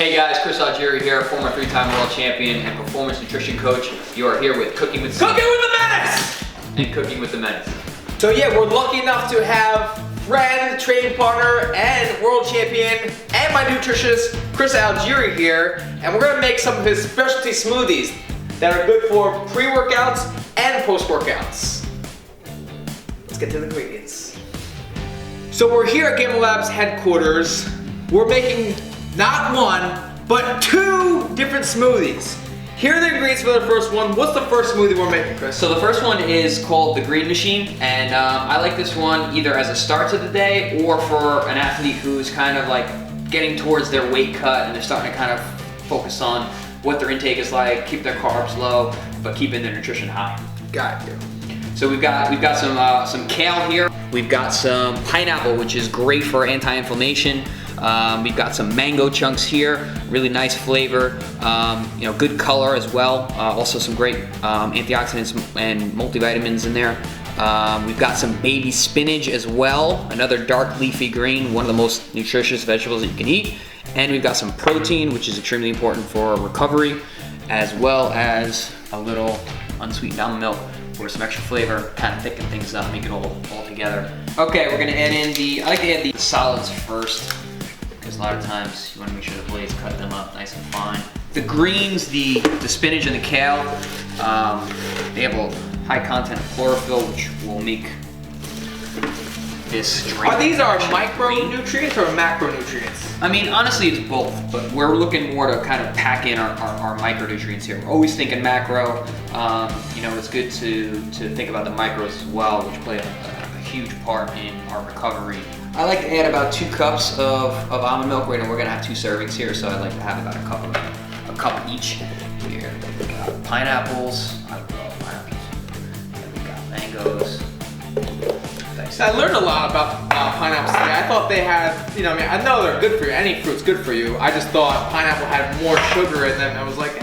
Hey guys, Chris Algieri here, former 3-time world champion and performance nutrition coach. You are here with Cooking with the Menace! And Cooking with the Menace. So yeah, we're lucky enough to have friend, training partner, and world champion, and my nutritionist, Chris Algieri here, and we're gonna make some of his specialty smoothies that are good for pre-workouts and post-workouts. Let's get to the ingredients. So we're here at Gamer Labs headquarters. We're making not one, but 2 different smoothies. Here are the ingredients for the first one. What's the first smoothie we're making, Chris? So the first one is called the Green Machine, and I like this one either as a start to the day or for an athlete who's kind of like getting towards their weight cut and they're starting to kind of focus on what their intake is like, keep their carbs low, but keeping their nutrition high. Got you. So we've got some kale here. We've got some pineapple, which is great for anti-inflammation. We've got some mango chunks here, really nice flavor, good color as well. Also some great antioxidants and multivitamins in there. We've got some baby spinach as well, another dark leafy green, one of the most nutritious vegetables that you can eat. And we've got some protein, which is extremely important for recovery, as well as a little unsweetened almond milk for some extra flavor, kind of thicken things up, make it all together. Okay, we're gonna add in I like to add the solids first, because a lot of times you want to make sure the blades cut them up nice and fine. The greens, the spinach and the kale, they have a high content of chlorophyll, which will make this drink. Are these our micronutrients or macronutrients? I mean, honestly, it's both, but we're looking more to kind of pack in our micronutrients here. We're always thinking macro. It's good to think about the micros as well, which play a huge part in our recovery. I like to add about 2 cups of almond milk. Right now we're gonna have 2 servings here, so I like to have about a cup each. Here we got pineapples. I love pineapples. And we got mangoes. I learned a lot about pineapples today. I thought they had, I know they're good for you. Any fruit's good for you. I just thought pineapple had more sugar in them. I was like,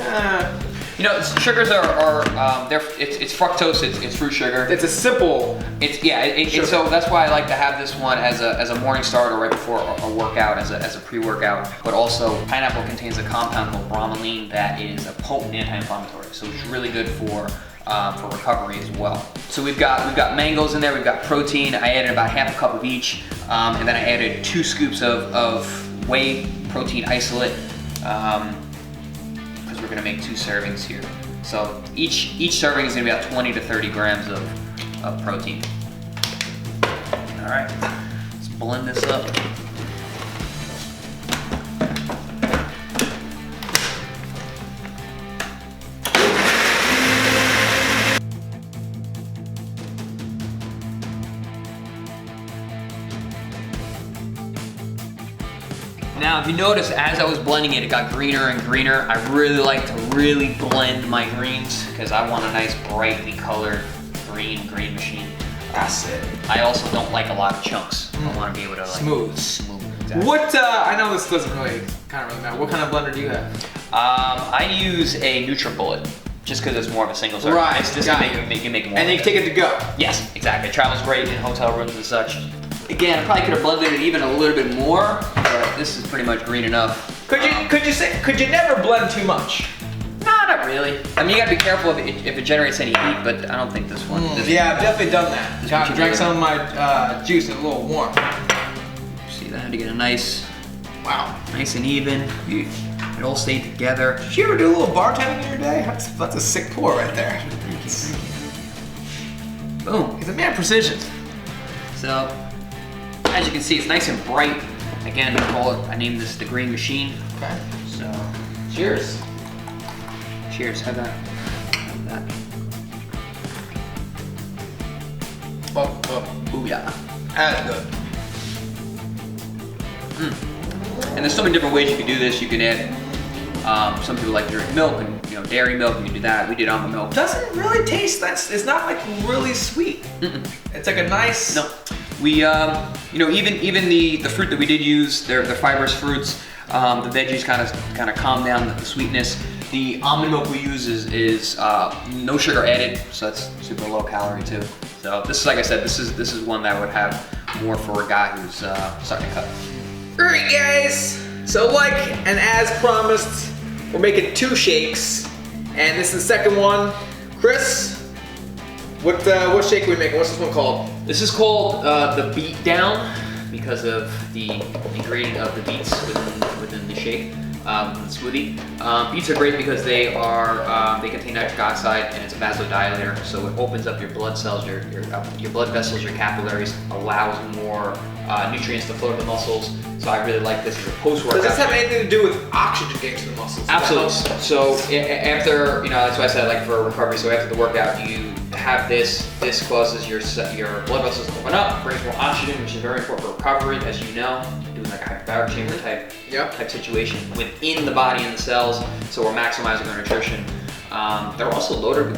Sugars it's fructose, it's fruit sugar. It's a simple. So that's why I like to have this one as a morning starter right before a workout, as a pre-workout. But also, pineapple contains a compound called bromelain that is a potent anti-inflammatory. So it's really good for recovery as well. So we've got mangoes in there, we've got protein. I added about half a cup of each, and then I added 2 scoops of whey protein isolate, because we're gonna make 2 servings here. So each serving is gonna be about 20 to 30 grams of protein. All right, let's blend this up. Now, if you notice, as I was blending it, it got greener and greener. I really like to blend my greens because I want a nice brightly colored green machine. That's it. I also don't like a lot of chunks. I want to be able to smooth. Exactly. What, I know this doesn't really matter. What kind of blender do you have? I use a NutriBullet just because it's more of a single serving. Right, It's just to make it more. And then you take it to go. Yes, exactly. It travels great in hotel rooms and such. Again, I probably could have blended it even a little bit more, but this is pretty much green enough. Could you never blend too much? No, not really. I mean, you gotta be careful if it generates any heat, but I don't think this one. Yeah, I've definitely done that. Drank some of my juice, it's a little warm. See that? To get a nice, nice and even. It all stayed together. Did you ever do a little bartending in your day? That's a sick pour right there. Thank you. Boom. He's a man of precision. So, as you can see, it's nice and bright. Again, I named this the Green Machine. Okay. So, cheers. Cheers. Have that. Booyah. That's good. And there's so many different ways you can do this. You can add, some people like to drink milk and dairy milk. You can do that. We did almond milk. Doesn't really taste. It's not like really sweet. It's like a nice. No. We, even the fruit that we did use, they're fibrous fruits. The veggies kind of calm down the sweetness. The almond milk we use is no sugar added, so that's super low calorie too. So this is, like I said, this is one that I would have more for a guy who's starting to cut. Alright guys, So like, and as promised, we're making 2 shakes, and this is the second one. Chris, what shake are we making? What's this one called? This is called the beet down because of the ingredient of the beets within the shake, the smoothie. Beets are great because they contain nitric oxide and it's a vasodilator, so it opens up your blood cells, your blood vessels, your capillaries, allows more nutrients to flow to the muscles. So I really like this as a post-workout. Does this have anything to do with oxygen getting to the muscles? Absolutely. So after, that's why I said like for recovery, so after the workout you have this causes your blood vessels to open up, brings more oxygen, which is very important for recovery, as you know, doing like a hyperbaric chamber type situation within the body and the cells, so we're maximizing our nutrition. They're also loaded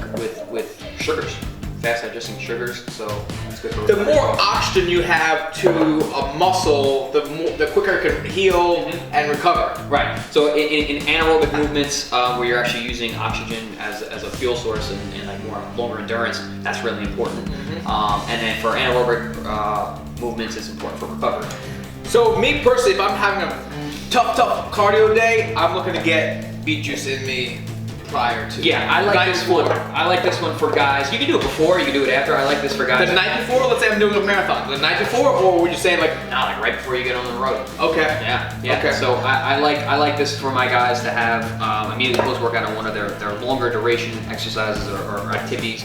with sugars, fast digesting sugars, so that's good for recovery. The more oxygen you have to a muscle, the quicker it can heal and recover. Right. So in anaerobic movements where you're actually using oxygen as a fuel source and like longer endurance, that's really important. And then for anaerobic movements, it's important for recovery. So me personally, if I'm having a tough cardio day, I'm looking to get beet juice in me prior to. Yeah, I like this one. I like this one for guys. You can do it before, you can do it after. I like this for guys. The night before, let's say I'm doing a marathon. The night before, or would you say like? Nah, like right before you get on the road. Okay. Yeah. Okay. So I like this for my guys to have immediately post workout on one of their longer duration exercises or activities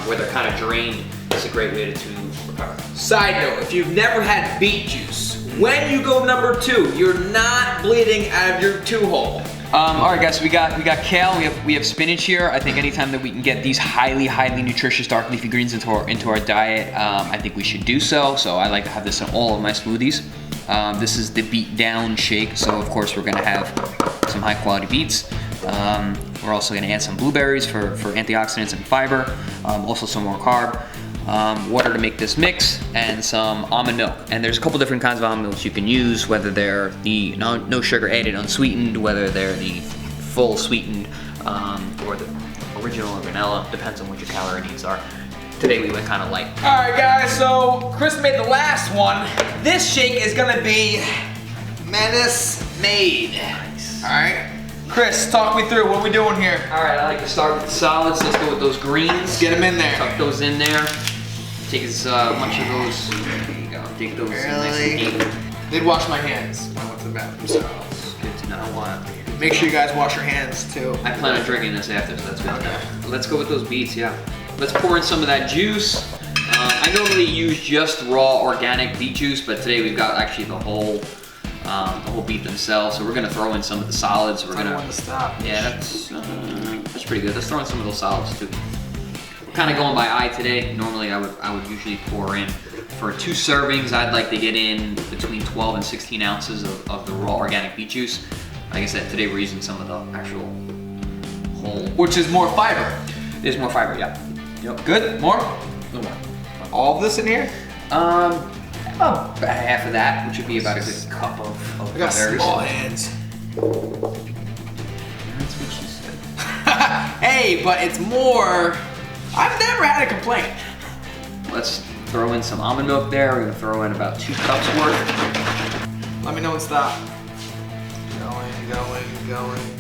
where they're kind of drained. It's a great way to recover. Side note: if you've never had beet juice, when you go number 2, you're not bleeding out of your 2-hole. All right, guys. So we got kale. We have spinach here. I think anytime that we can get these highly nutritious dark leafy greens into our diet, I think we should do so. So I like to have this in all of my smoothies. This is the beet down shake. So of course we're gonna have some high quality beets. We're also gonna add some blueberries for antioxidants and fiber. Also some more carb. Water to make this mix, and some almond milk. And there's a couple different kinds of almond milks you can use, whether they're the no sugar added unsweetened, whether they're the full sweetened, or the original or vanilla, depends on what your calorie needs are. Today we went kind of light. All right, guys, so Chris made the last one. This shake is gonna be Menace made. Nice. All right. Chris, talk me through, what are we doing here? All right, I like to start with the solids. Let's go with those greens. Get them in there. Tuck those in there. Take as much of those. There you go. Dig those in nice and deep. Did wash my hands when I went to the bathroom, so It's good to know what. make sure you guys wash your hands too. I plan on drinking this after, so that's good. Okay. Let's go with those beets, yeah. Let's pour in some of that juice. I normally use just raw organic beet juice, but today we've got actually the whole beet themselves. So we're gonna throw in some of the solids. We're gonna. To stop. Yeah, that's pretty good. Let's throw in some of those solids too. We're kind of going by eye today. Normally I would usually pour in for 2 servings. I'd like to get in between 12 and 16 ounces of the raw organic beet juice. Like I said, today we're using some of the actual whole. Which is more fiber. There's more fiber, yeah. Yep. Good. More. A little more. All of this in here. About half of that, which would be about a good cup of I got berries. small hands. That's what she said. Hey, but it's more. I've never had a complaint. Let's throw in some almond milk there. We're gonna throw in about 2 cups worth. Let me know when to stop.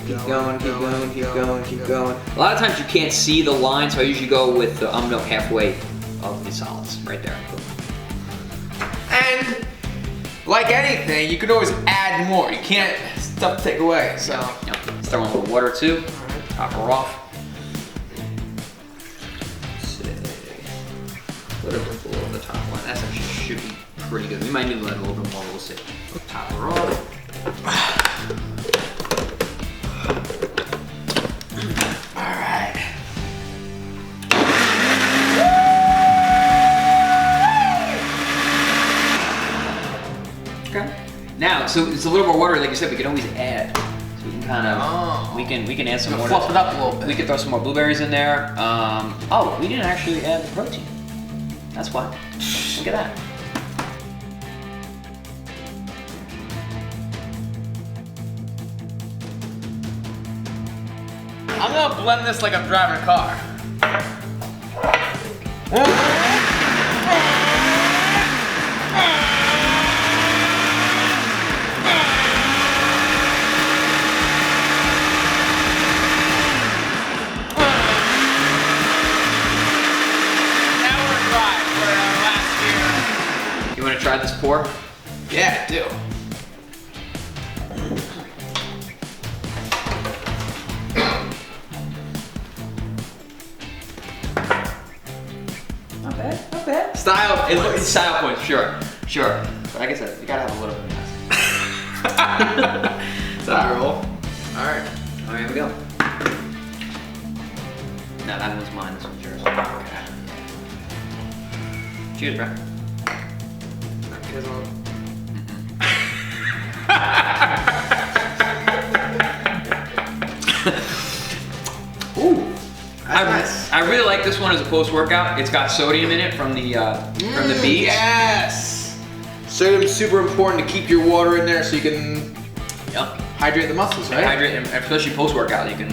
Keep going. A lot of times you can't see the line, so I usually go with the almond milk halfway of the solids, right there. And like anything, you can always add more. You can't stuff take away. So Yeah. Let's throw in a little water too. Top her off. Put it below the top one. That actually should be pretty good. We might need to let it a little bit more. We'll see. Top her off. Now, so it's a little more water, like you said, we can always add. So we can kind of, we can add some more. Fluff it up a little bit. We can throw some more blueberries in there. Oh, we didn't actually add the protein. That's why. Look at that. I'm gonna blend this like I'm driving a car. try this pour? Yeah, I do. Not bad, not bad. Style It's points. style points, sure. But like I said, you gotta have a little bit of mess. Style roll. Alright. Alright, here we go. No, that one's mine, this one's yours. Okay. Cheers, bro. Ooh, that's nice. I really like this one as a post-workout. It's got sodium in it from the beet. Yes. Sodium's super important to keep your water in there so you can hydrate the muscles, right? Hydrate, and especially post-workout, you can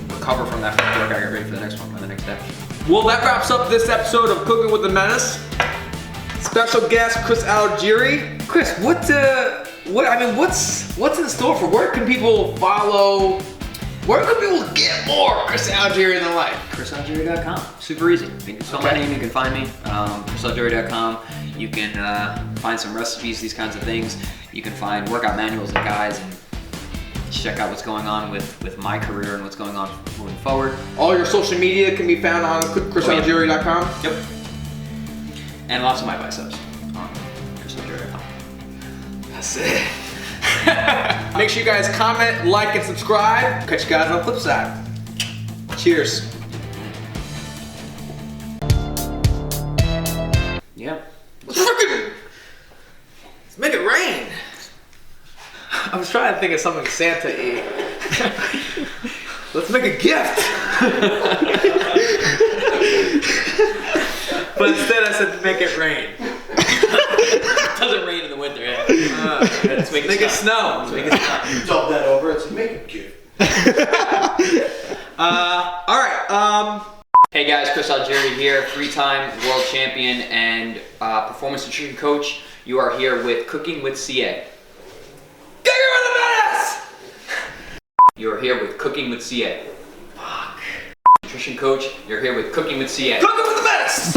recover from that post-workout, get ready for the next one, or the next day. Well, that wraps up this episode of Cooking with the Menace. Special guest Chris Algieri. Chris, what's in store for? Where can people follow? Where can people get more Chris Algieri in their life? ChrisAlgieri.com. Super easy. You can spell my name, you can find me. ChrisAlgieri.com. You can find some recipes, these kinds of things. You can find workout manuals and guides, and check out what's going on with my career and what's going on moving forward. All your social media can be found on ChrisAlgieri.com. Yep. And lots of my biceps on ChrisAlgieri.com. That's it. Make sure you guys comment, like, and subscribe. Catch you guys on the flip side. Cheers. Yeah. Let's make it rain. I was trying to think of something Santa ate. Let's make a gift. But instead I said make it rain. It doesn't rain in the winter, yeah. Let's make it snow. Let's make it snow. You dub that over, it's a make gift. Alright, Hey guys, Chris Algieri here, 3-time world champion and performance nutrition coach. You are here with Cooking with CA. get your the Menace! You are here with Cooking with CA. Fuck. Nutrition coach, you're here with Cooking with CA. Cooking with the Menace!